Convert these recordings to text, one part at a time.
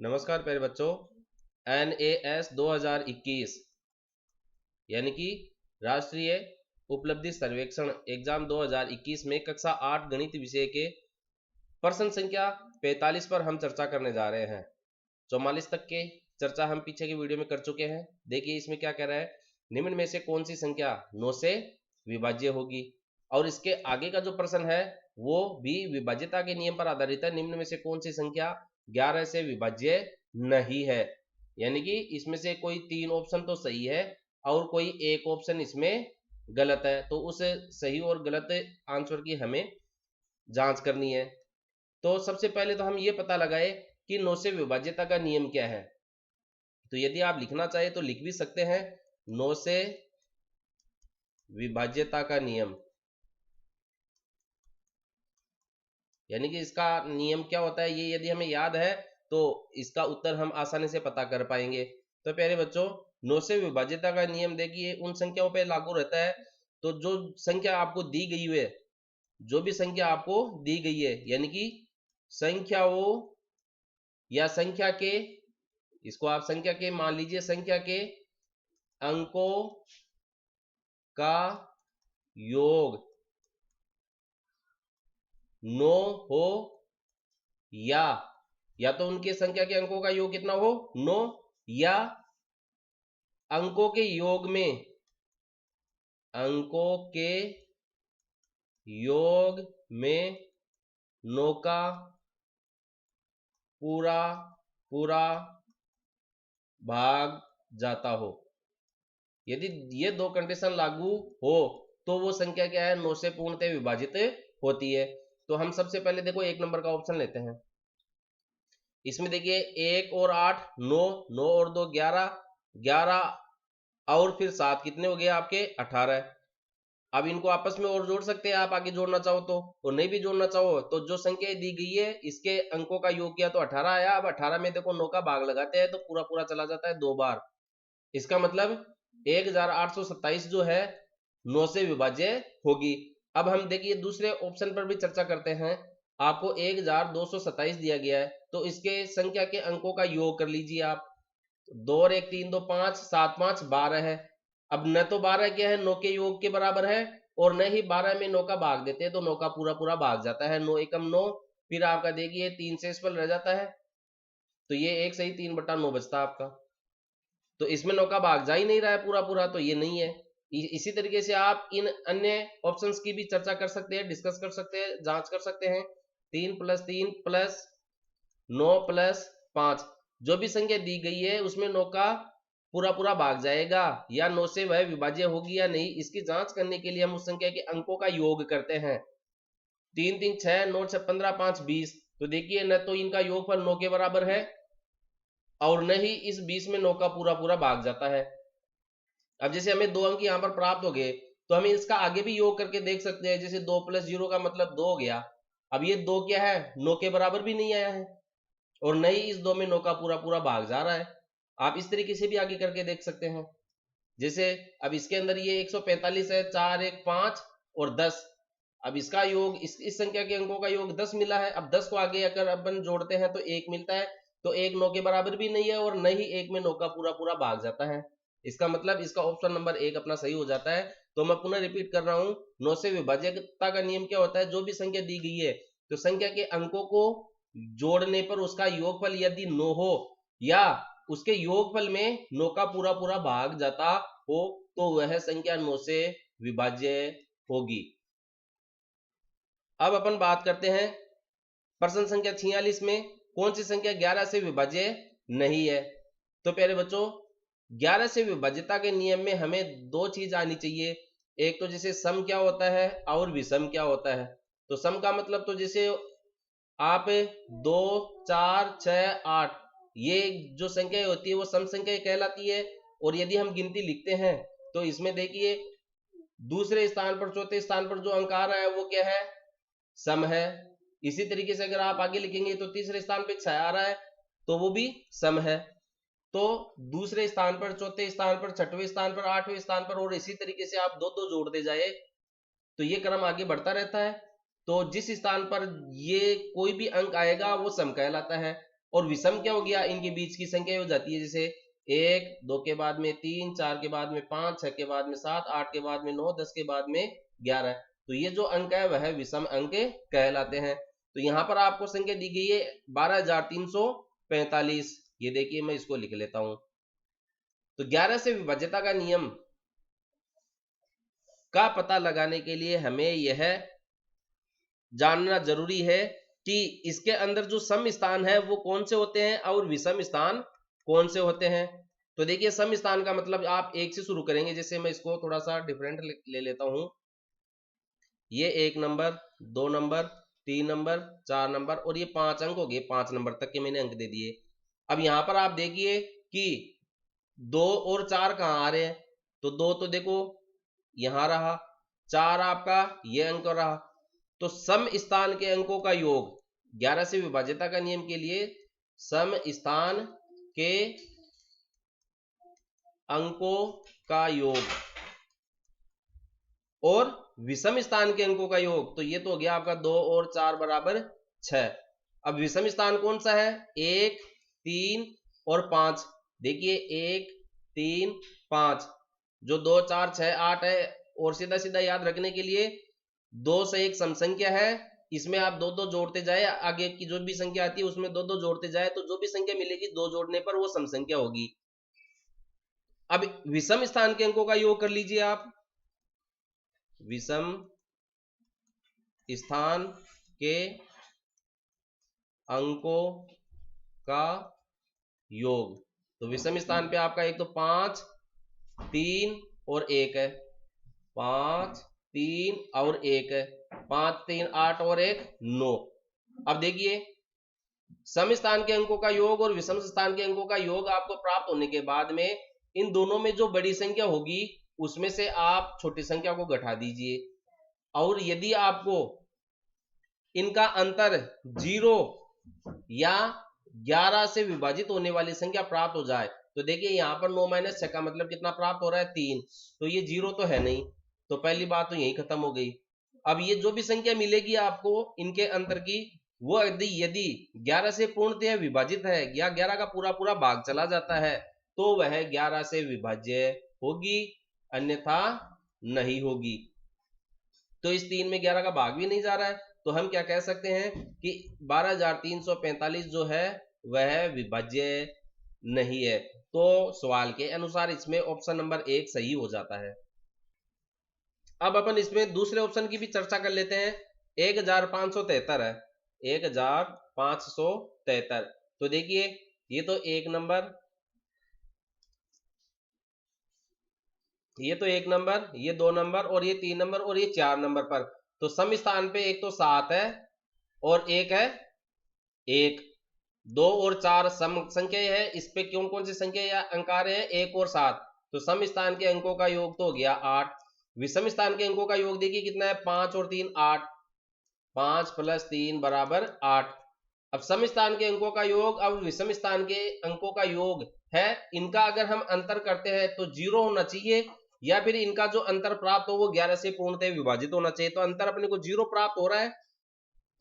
नमस्कार प्यारे बच्चों। NAS 2021 यानी कि राष्ट्रीय उपलब्धि सर्वेक्षण एग्जाम 2021 में कक्षा 8 गणित विषय के प्रश्न संख्या 45 पर हम चर्चा करने जा रहे हैं। 44 तक के चर्चा हम पीछे की वीडियो में कर चुके हैं। देखिए इसमें क्या कह रहा है, निम्न में से कौन सी संख्या 9 से विभाज्य होगी। और इसके आगे का जो प्रश्न है वो भी विभाज्यता के नियम पर आधारित है। निम्न में से कौन सी संख्या 11 से विभाज्य नहीं है, यानी कि इसमें से कोई 3 ऑप्शन तो सही है और कोई एक ऑप्शन इसमें गलत है। तो उस सही और गलत आंसर की हमें जांच करनी है। तो सबसे पहले तो हम ये पता लगाए कि 9 से विभाज्यता का नियम क्या है। तो यदि आप लिखना चाहे तो लिख भी सकते हैं 9 से विभाज्यता का नियम, यानी कि इसका नियम क्या होता है ये यदि हमें याद है तो इसका उत्तर हम आसानी से पता कर पाएंगे। तो प्यारे बच्चों, 9 से विभाज्यता का नियम देखिए उन संख्याओं पर लागू रहता है। तो जो संख्या आपको दी गई है, जो भी संख्या आपको दी गई है, यानी कि संख्याओं या संख्या के, इसको आप संख्या के मान लीजिए, संख्या के अंकों का योग 9 हो या तो उनके संख्या के अंकों का योग कितना हो 9, या अंकों के योग में 9 का पूरा भाग जाता हो। यदि ये दो कंडीशन लागू हो तो वो संख्या क्या है, 9 से पूर्णतः विभाजित होती है। तो हम सबसे पहले देखो 1 नंबर का ऑप्शन लेते हैं। इसमें देखिए 1 और 8 9, 9 और 2 11, 11 और फिर 7 कितने हो गए आपके 18। अब इनको आपस में और जोड़ सकते हैं आप, आगे जोड़ना चाहो तो, और नहीं भी जोड़ना चाहो तो जो संख्या दी गई है इसके अंकों का योग किया तो 18 आया। अब 18 में देखो 9 का भाग लगाते हैं तो पूरा पूरा चला जाता है 2 बार। इसका मतलब 1827 जो है 9 से विभाज्य होगी। अब हम देखिए दूसरे ऑप्शन पर भी चर्चा करते हैं। आपको 1227 दिया गया है तो इसके संख्या के अंकों का योग कर लीजिए आप। 2 और 1 3 2 5, 7 5 12 है। अब न तो 12 क्या है 9 के योग के बराबर है, और न ही 12 में 9 का भाग देते हैं तो 9 का पूरा पूरा भाग जाता है। 9 एकम 9, फिर आपका देखिए 3 से स्पेल रह जाता है, तो ये 1 सही 3/9 बचता आपका। तो इसमें 9 का भाग जा ही नहीं रहा है पूरा पूरा, तो ये नहीं है। इसी तरीके से आप इन अन्य ऑप्शंस की भी चर्चा कर सकते हैं, डिस्कस कर सकते हैं, जांच कर सकते हैं। 3 + 3 + 9 + 5, जो भी संख्या दी गई है उसमें 9 का पूरा पूरा भाग जाएगा या 9 से वह विभाज्य होगी या नहीं, इसकी जांच करने के लिए हम उस संख्या के अंकों का योग करते हैं। 3 3 6, 9 6 15, 5 20। तो देखिए न तो इनका योगफल 9 के बराबर है और न ही इस 20 में 9 का पूरा पूरा भाग जाता है। अब जैसे हमें 2 अंक यहाँ पर प्राप्त हो गए तो हम इसका आगे भी योग करके देख सकते हैं। जैसे 2 + 0 का मतलब 2 हो गया। अब ये 2 क्या है 9 के बराबर भी नहीं आया है और नहीं इस 2 में 9 का पूरा पूरा भाग जा रहा है। आप इस तरीके से भी आगे करके देख सकते हैं। जैसे अब इसके अंदर ये 145 है, 4 1 5 और 10। अब इसका योग इस संख्या के अंकों का योग 10 मिला है। अब 10 को आगे अगर अपन जोड़ते हैं तो 1 मिलता है, तो 1 9 के बराबर भी नहीं है और न ही 1 में 9 का पूरा पूरा भाग जाता है। इसका मतलब इसका ऑप्शन नंबर 1 अपना सही हो जाता है। तो मैं पुनः रिपीट कर रहा हूं, 9 से विभाज्यता का नियम क्या होता है, जो भी संख्या दी गई है तो संख्या के अंकों को जोड़ने पर उसका योगफल यदि 9 हो या उसके योगफल में 9 का पूरा पूरा भाग जाता हो तो वह संख्या 9 से विभाज्य होगी। अब अपन बात करते हैं प्रश्न संख्या 46 में कौन सी संख्या 11 से विभाज्य नहीं है। तो प्यारे बच्चों, 11 से विभाज्यता के नियम में हमें दो चीज आनी चाहिए। एक तो जैसे सम क्या होता है और विषम क्या होता है। तो सम का मतलब तो जैसे आप 2 4 6 8 ये जो संख्या होती है वो सम संख्या कहलाती है। और यदि हम गिनती लिखते हैं तो इसमें देखिए दूसरे स्थान पर, चौथे स्थान पर जो अंक आ रहा है वो क्या है, सम है। इसी तरीके से अगर आप आगे लिखेंगे तो तीसरे स्थान पर 6 आ रहा है तो वो भी सम है। तो दूसरे स्थान पर, चौथे स्थान पर, छठवें स्थान पर, 8वें स्थान पर, और इसी तरीके से आप दो दो जोड़ते जाए तो ये क्रम आगे बढ़ता रहता है। तो जिस स्थान पर ये कोई भी अंक आएगा वो सम कहलाता है और विषम क्या हो गया, इनके बीच की संख्या हो जाती है, जैसे 1 2 के बाद में 3 4 के बाद में 5 6 के बाद में 7 8 के बाद में 9 10 के बाद में 11। तो ये जो अंक है वह विषम अंक कहलाते हैं। तो यहां पर आपको संख्या दी गई है 12,345। ये देखिए मैं इसको लिख लेता हूं। तो 11 से विभाज्यता का नियम का पता लगाने के लिए हमें यह जानना जरूरी है कि इसके अंदर जो सम स्थान है वो कौन से होते हैं और विषम स्थान कौन से होते हैं। तो देखिए सम स्थान का मतलब आप एक से शुरू करेंगे, जैसे मैं इसको थोड़ा सा डिफरेंट ले लेता हूं। ये 1 नंबर 2 नंबर 3 नंबर 4 नंबर और ये 5 अंक हो गए, 5 नंबर तक के मैंने अंक दे दिए। अब यहां पर आप देखिए कि 2 और 4 कहां आ रहे हैं, तो 2 तो देखो यहां रहा, 4 आपका ये अंक रहा। तो सम स्थान के अंकों का योग 11 से विभाज्यता का नियम के लिए सम स्थान के अंकों का योग और विषम स्थान के अंकों का योग, तो ये तो हो गया आपका 2 और 4 बराबर 6। अब विषम स्थान कौन सा है, 1 3 और 5। देखिए 1 3 5, जो 2 4 6 8 है, और सीधा सीधा याद रखने के लिए 2 से एक सम संख्या है, इसमें आप 2 2 जोड़ते जाए, आगे की जो भी संख्या आती है उसमें 2 2 जोड़ते जाए, तो जो भी संख्या मिलेगी 2 जोड़ने पर वो सम संख्या होगी। अब विषम स्थान के अंकों का योग कर लीजिए आप। विषम स्थान के अंकों का योग, तो विषम स्थान पे आपका एक तो 5 3 और 1 है, 5 3 और 1 है, 5 3 8 और 1 9। अब देखिए सम स्थान के अंकों का योग और विषम स्थान के अंकों का योग आपको प्राप्त होने के बाद में इन दोनों में जो बड़ी संख्या होगी उसमें से आप छोटी संख्या को घटा दीजिए, और यदि आपको इनका अंतर 0 या 11 से विभाजित होने वाली संख्या प्राप्त हो जाए, तो देखिए यहां पर 9 - 6 का मतलब कितना प्राप्त हो रहा है, 3। तो ये 0 तो है नहीं, तो पहली बात तो यही खत्म हो गई। अब ये जो भी संख्या मिलेगी आपको इनके अंतर की, वो यदि 11 से पूर्णतः विभाजित है या 11 का पूरा पूरा भाग चला जाता है तो वह 11 से विभाज्य होगी, अन्यथा नहीं होगी। तो इस 3 में 11 का भाग भी नहीं जा रहा है, तो हम क्या कह सकते हैं कि 12,345 जो है वह विभाज्य नहीं है। तो सवाल के अनुसार इसमें ऑप्शन नंबर 1 सही हो जाता है। अब अपन इसमें दूसरे ऑप्शन की भी चर्चा कर लेते हैं। 1573 है, 1573। तो देखिए ये तो 1 नंबर, ये तो 1 नंबर, ये 2 नंबर और ये 3 नंबर और ये 4 नंबर पर। तो सम स्थान पे एक तो 7 है और एक है 1। 2 और 4 सम संख्या है, इस पे कौन कौन सी संख्या या अंक आ रहे हैं, 1 और 7। तो सम स्थान के अंकों का योग तो हो गया 8। विषम स्थान के अंकों का योग देखिए कितना है, 5 और 3 8, 5 + 3 बराबर 8। अब सम स्थान के अंकों का योग अब विषम स्थान के अंकों का योग है, इनका अगर हम अंतर करते हैं तो 0 होना चाहिए, या फिर इनका जो अंतर प्राप्त हो वो 11 से पूर्णतः विभाजित होना चाहिए। तो अंतर अपने को 0 प्राप्त हो रहा है,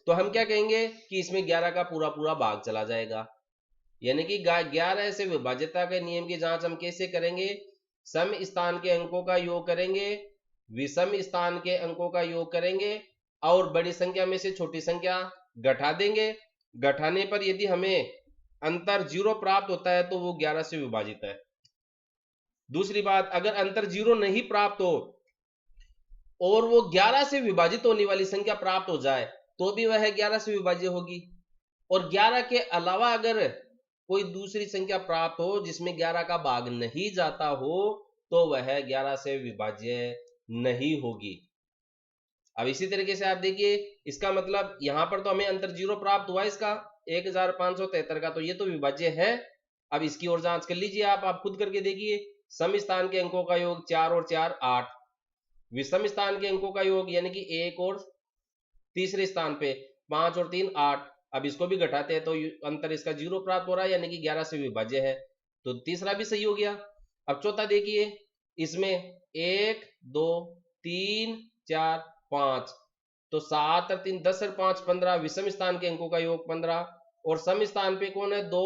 तो हम क्या कहेंगे कि इसमें 11 का पूरा पूरा भाग चला जाएगा। यानी कि 11 से विभाज्यता के नियम की जांच हम कैसे करेंगे, सम स्थान के अंकों का योग करेंगे, विषम स्थान के अंकों का योग करेंगे और बड़ी संख्या में से छोटी संख्या घटा देंगे। घटाने पर यदि हमें अंतर 0 प्राप्त होता है तो वो 11 से विभाजित है। दूसरी बात, अगर अंतर 0 नहीं प्राप्त हो और वो 11 से विभाजित होने वाली संख्या प्राप्त हो जाए तो भी वह 11 से विभाज्य होगी। और 11 के अलावा अगर कोई दूसरी संख्या प्राप्त हो जिसमें 11 का भाग नहीं जाता हो तो वह 11 से विभाज्य नहीं होगी। अब इसी तरीके से आप देखिए, इसका मतलब यहां पर तो हमें अंतर 0 प्राप्त हुआ इसका 1573 का, तो ये तो विभाज्य है। अब इसकी ओर जांच कर लीजिए, आप खुद करके देखिए। सम स्थान के अंकों का योग 4 और 4 8, विषम स्थान के अंकों का योग यानी कि 1 और तीसरे स्थान पे 5 और 3 8। अब इसको भी घटाते हैं तो अंतर इसका 0 प्राप्त हो रहा है, यानी कि 11 से विभाज्य है, तो तीसरा भी सही हो गया। अब चौथा देखिए, इसमें 1 2 3 4 5, तो 7 और 3 10 और 5 15, विषम स्थान के अंकों का योग 15, और सम स्थान पे कौन है, 2